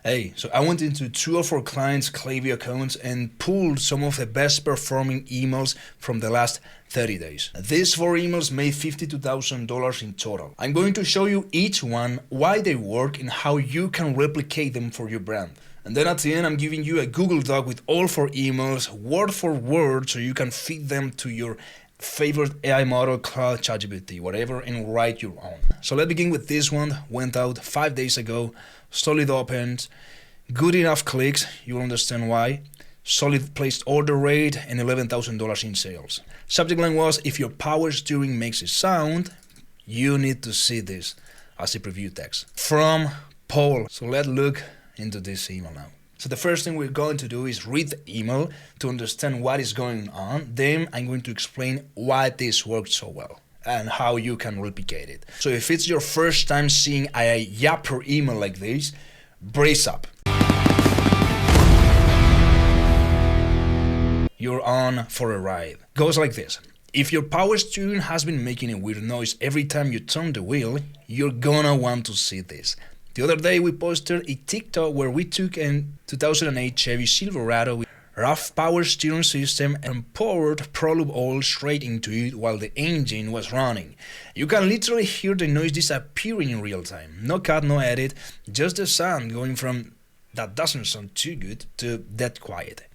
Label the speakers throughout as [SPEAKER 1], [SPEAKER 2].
[SPEAKER 1] Hey, so I went into 2 or 4 clients' Klaviyo accounts and pulled some of the best performing emails from the last 30 days. These 4 emails made $52,000 in total. I'm going to show you each one, why they work, and how you can replicate them for your brand. And then at the end, I'm giving you a Google Doc with all 4 emails, word for word, so you can feed them to your favorite AI model, Cloud, ChatGPT, whatever, and write your own. So let's begin with this one. Went out 5 days ago, solid opens, good enough clicks, you'll understand why, solid placed order rate, and $11,000 in sales. Subject line was, if your power steering makes a sound, you need to see this as a preview text. From Paul. So let's look into this email now. So the first thing we're going to do is read the email to understand what is going on. Then I'm going to explain why this worked so well and how you can replicate it. So if it's your first time seeing a Yapper email like this, brace up. You're on for a ride. Goes like this. If your power steering has been making a weird noise every time you turn the wheel, you're gonna want to see this. The other day we posted a TikTok where we took a 2008 Chevy Silverado with rough power steering system and poured ProLube oil straight into it while the engine was running. You can literally hear the noise disappearing in real time. No cut, no edit, just the sound going from that doesn't sound too good to dead quiet.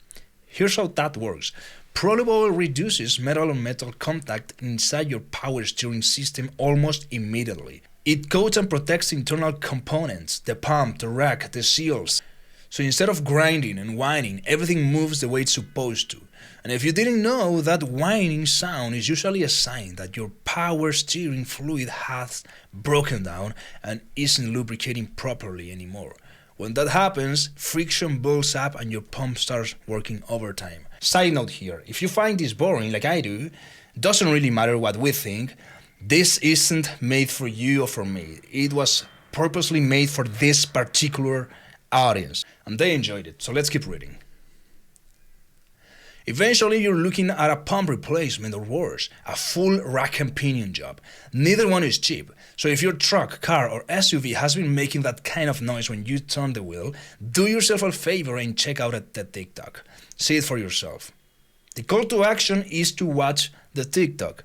[SPEAKER 1] Here's how that works. ProLube oil reduces metal-on-metal contact inside your power steering system almost immediately. It coats and protects internal components, the pump, the rack, the seals. So instead of grinding and whining, everything moves the way it's supposed to. And if you didn't know, that whining sound is usually a sign that your power steering fluid has broken down and isn't lubricating properly anymore. When that happens, friction builds up and your pump starts working overtime. Side note here, if you find this boring like I do, doesn't really matter what we think. This isn't made for you or for me. It was purposely made for this particular audience, and they enjoyed it. So let's keep reading. Eventually, you're looking at a pump replacement or worse, a full rack and pinion job. Neither one is cheap. So if your truck, car, or SUV has been making that kind of noise when you turn the wheel, do yourself a favor and check out the TikTok. See it for yourself. The call to action is to watch the TikTok.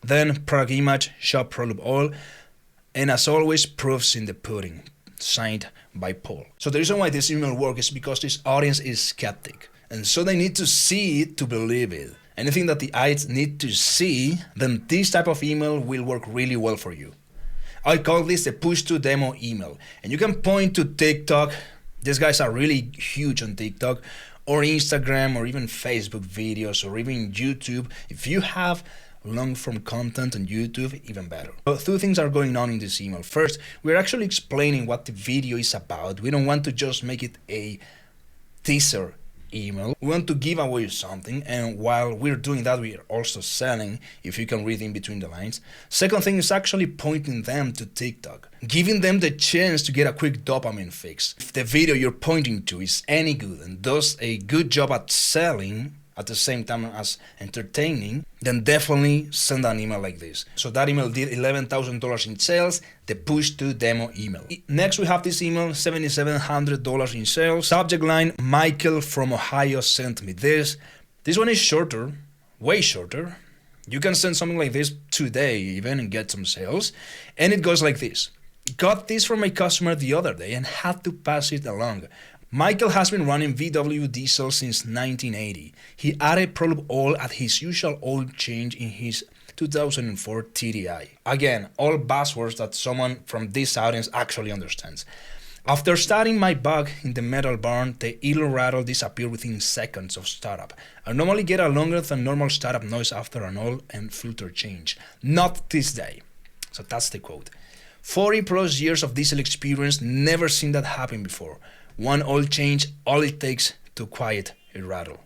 [SPEAKER 1] Then product image, shop ProLube oil, and as always, proofs in the pudding, signed by Paul. So the reason why this email works is because this audience is skeptic, and so they need to see it to believe it. Anything that the eyes need to see, then this type of email will work really well for you. I call this a push-to demo email, and you can point to TikTok. These guys are really huge on TikTok, or Instagram, or even Facebook videos, or even YouTube. If you have long-form content on YouTube, even better. So 2 things are going on in this email. First, we're actually explaining what the video is about. We don't want to just make it a teaser email. We want to give away something, and while we're doing that, we are also selling, if you can read in between the lines. Second thing is actually pointing them to TikTok, giving them the chance to get a quick dopamine fix. If the video you're pointing to is any good and does a good job at selling, at the same time as entertaining, then definitely send an email like this. So that email did $11,000 in sales, the push to demo email. Next we have this email, $7,700 in sales. Subject line, Michael from Ohio sent me this. This one is shorter, way shorter. You can send something like this today even and get some sales. And it goes like this. Got this from my customer the other day and had to pass it along. Michael has been running VW diesel since 1980. He added ProLube oil at his usual oil change in his 2004 TDI. Again, all buzzwords that someone from this audience actually understands. After starting my bug in the metal barn, the idle rattle disappeared within seconds of startup. I normally get a longer than normal startup noise after an oil and filter change. Not this day. So that's the quote. 40 plus years of diesel experience, never seen that happen before. One oil change, all it takes to quiet a rattle.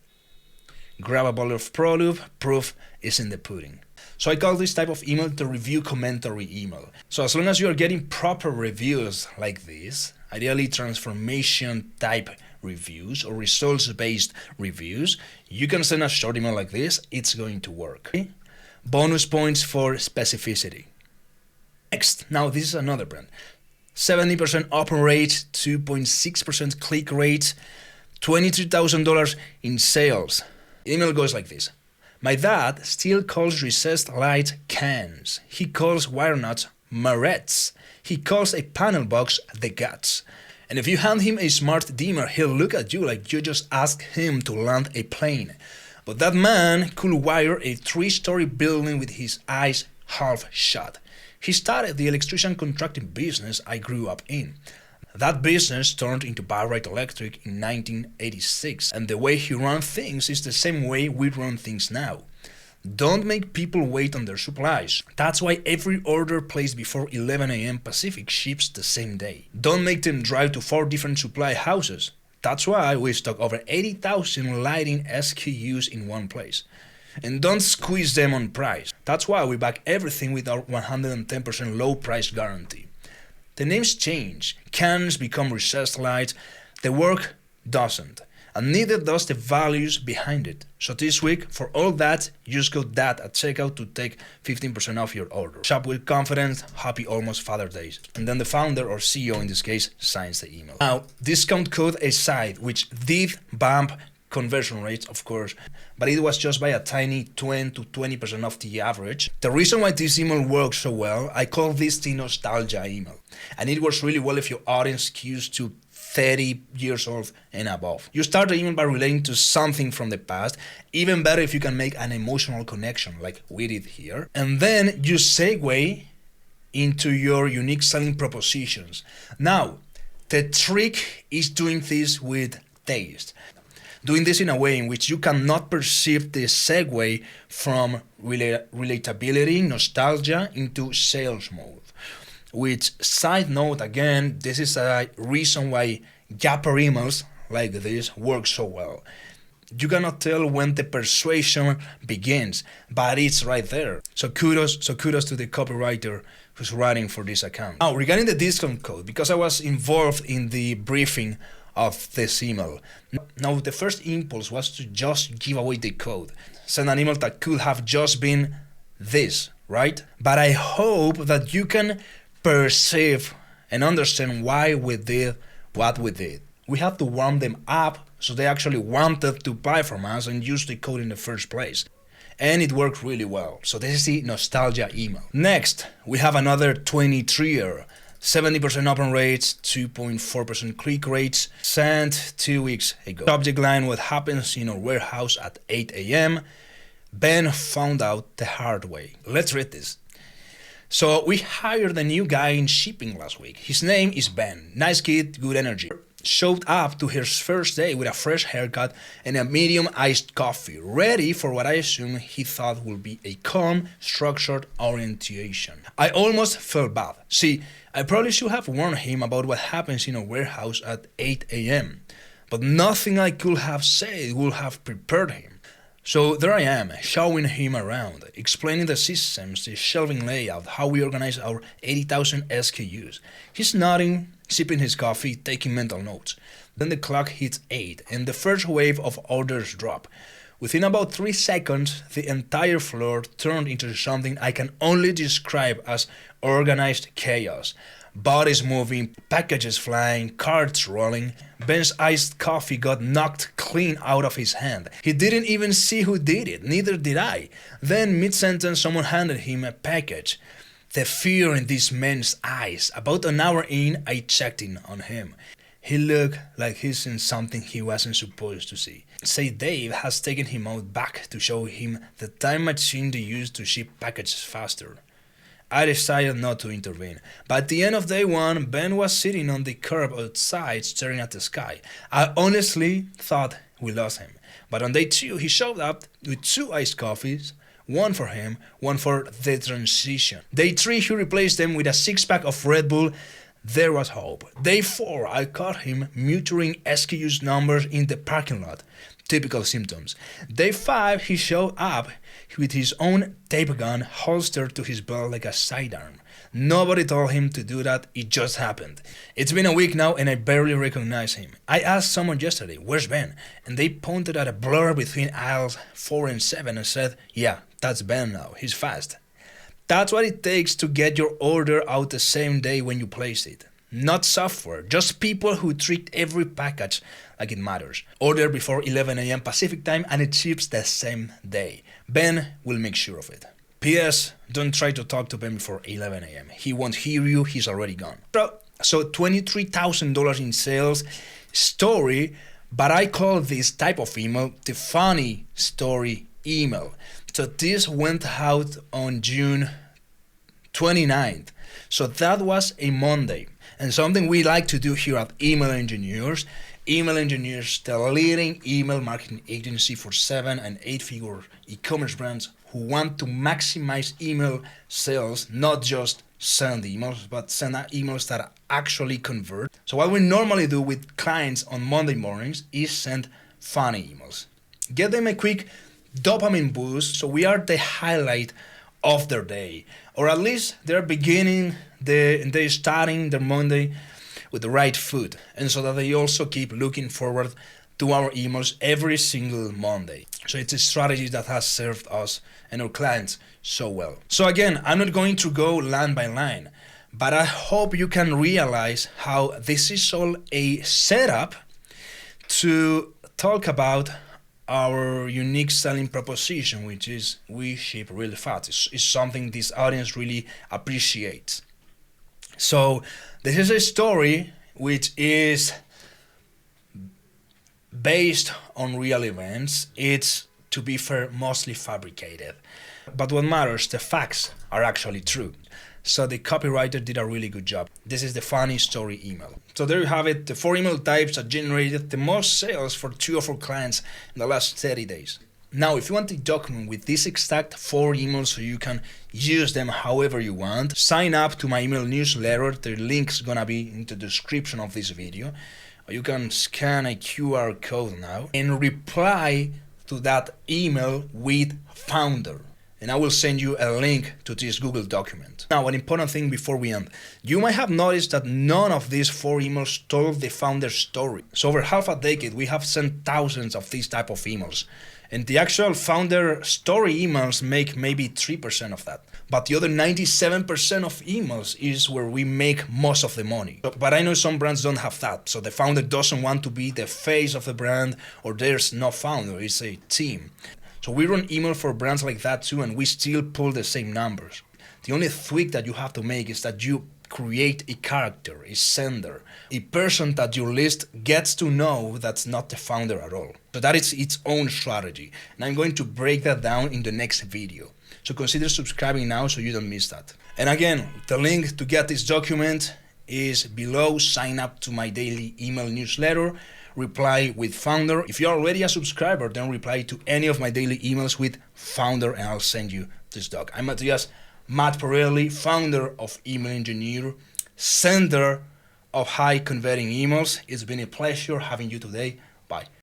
[SPEAKER 1] Grab a bottle of ProLube, proof is in the pudding. So I call this type of email the review commentary email. So as long as you are getting proper reviews like this, ideally transformation type reviews or results based reviews, you can send a short email like this, it's going to work. Okay? Bonus points for specificity. Next, now this is another brand. 70% open rate, 2.6% click rate, $23,000 in sales. Email goes like this. My dad still calls recessed light cans. He calls wire nuts marrettes. He calls a panel box the guts. And if you hand him a smart dimmer, he'll look at you like you just asked him to land a plane. But that man could wire a 3-story building with his eyes half shut. He started the electrician contracting business I grew up in. That business turned into Barrite Electric in 1986, and the way he runs things is the same way we run things now. Don't make people wait on their supplies. That's why every order placed before 11 a.m. Pacific ships the same day. Don't make them drive to 4 different supply houses. That's why we stock over 80,000 lighting SKUs in one place. And don't squeeze them on price. That's why we back everything with our 110% low price guarantee. The names change, cans become recessed lights, the work doesn't, and neither does the values behind it. So this week, for all that, use code DAD at checkout to take 15% off your order. Shop with confidence, happy almost Father's Day. And then the founder or CEO in this case signs the email. Now, discount code aside, which did bump conversion rates, of course, but it was just by a tiny 20 to 20% off the average. The reason why this email works so well, I call this the nostalgia email. And it works really well if your audience skews to 30 years old and above. You start the email by relating to something from the past, even better if you can make an emotional connection like we did here. And then you segue into your unique selling propositions. Now, the trick is doing this with taste. Doing this in a way in which you cannot perceive the segue from relatability, nostalgia, into sales mode. Which, side note again, this is a reason why Yapper emails like this work so well. You cannot tell when the persuasion begins, but it's right there. So kudos to the copywriter who's writing for this account. Now, regarding the discount code, because I was involved in the briefing of this email. Now, the first impulse was to just give away the code. Send an email that could have just been this, right? But I hope that you can perceive and understand why we did what we did. We have to warm them up so they actually wanted to buy from us and use the code in the first place. And it worked really well. So this is the nostalgia email. Next, we have another 23er. 70% open rates, 2.4% click rates, sent 2 weeks ago. Subject line, what happens in our warehouse at 8 a.m. Ben found out the hard way. Let's read this. So we hired a new guy in shipping last week. His name is Ben. Nice kid, good energy. Showed up to his first day with a fresh haircut and a medium iced coffee, ready for what I assume he thought would be a calm, structured orientation. I almost felt bad. See, I probably should have warned him about what happens in a warehouse at 8 a.m., but nothing I could have said would have prepared him. So there I am, showing him around, explaining the systems, the shelving layout, how we organize our 80,000 SKUs. He's nodding, sipping his coffee, taking mental notes. Then the clock hits 8 and the first wave of orders drop. Within about 3 seconds, the entire floor turned into something I can only describe as organized chaos. Bodies moving, packages flying, carts rolling. Ben's iced coffee got knocked clean out of his hand. He didn't even see who did it, neither did I. Then, mid-sentence, someone handed him a package. The fear in this man's eyes. About an hour in, I checked in on him. He looked like he's seen something he wasn't supposed to see. Say Dave has taken him out back to show him the time machine they use to ship packages faster. I decided not to intervene, but at the end of day 1, Ben was sitting on the curb outside staring at the sky. I honestly thought we lost him, but on day 2 he showed up with 2 iced coffees, one for him, one for the transition. Day 3 he replaced them with a 6-pack of Red Bull. There was hope. Day 4 I caught him muttering SKUs numbers in the parking lot. Typical symptoms. Day 5 he showed up with his own tape gun holstered to his belt like a sidearm. Nobody told him to do that, it just happened. It's been a week now and I barely recognize him. I asked someone yesterday, where's Ben? And they pointed at a blur between aisles 4 and 7 and said, yeah, that's Ben now, he's fast. That's what it takes to get your order out the same day when you place it. not software, just people who treat every package like it matters. Order before 11 a.m. Pacific time and it ships the same day. Ben will make sure of it. P.S. Don't try to talk to Ben before 11 a.m. He won't hear you, he's already gone. So $23,000 in sales story, but I call this type of email the funny story email. So this went out on June 29th. So that was a Monday. And something we like to do here at Email Engineers, the leading email marketing agency for 7- and 8-figure e-commerce brands who want to maximize email sales, not just send emails, but send emails that actually convert. So what we normally do with clients on Monday mornings is send funny emails. Get them a quick dopamine boost, so we are the highlight of their day, or at least they're starting their Monday with the right foot, and so that they also keep looking forward to our emails every single Monday. So it's a strategy that has served us and our clients so well. So again, I'm not going to go line by line, but I hope you can realize how this is all a setup to talk about our unique selling proposition, which is we ship really fast. It's something this audience really appreciates. So this is a story which is based on real events. It's, to be fair, mostly fabricated. But what matters, the facts are actually true. So the copywriter did a really good job. This is the funny story email. So there you have it, the 4 email types that generated the most sales for 2 of our clients in the last 30 days. Now, if you want a document with these exact 4 emails so you can use them however you want, sign up to my email newsletter. The link's gonna be in the description of this video. Or you can scan a QR code now and reply to that email with founder. And I will send you a link to this Google document. Now, an important thing before we end. You might have noticed that none of these 4 emails told the founder's story. So over half a decade, we have sent thousands of these type of emails. And the actual founder story emails make maybe 3% of that. But the other 97% of emails is where we make most of the money. But I know some brands don't have that. So the founder doesn't want to be the face of the brand, or there's no founder, it's a team. So we run email for brands like that too, and we still pull the same numbers. The only tweak that you have to make is that you create a character, a sender, a person that your list gets to know that's not the founder at all. So that is its own strategy. And I'm going to break that down in the next video. So consider subscribing now so you don't miss that. And again, the link to get this document is below. Sign up to my daily email newsletter. Reply with founder. If you're already a subscriber, then reply to any of my daily emails with founder and I'll send you this doc. I'm Matt Pirelli, founder of Email Engineer, sender of high converting emails. It's been a pleasure having you today. Bye.